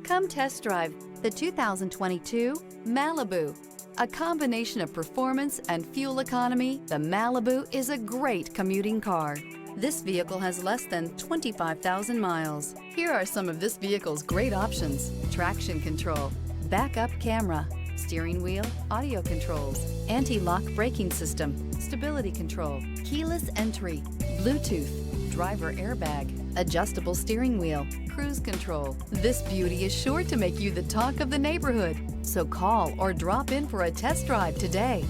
Come test drive the 2022 Malibu. A combination of performance and fuel economy, the Malibu is a great commuting car. This vehicle has less than 25,000 miles. Here are some of this vehicle's great options: traction control, backup camera, steering wheel audio controls, anti-lock braking system, stability control, keyless entry, Bluetooth, driver airbag, adjustable steering wheel, cruise control. This beauty is sure to make you the talk of the neighborhood. So call or drop in for a test drive today.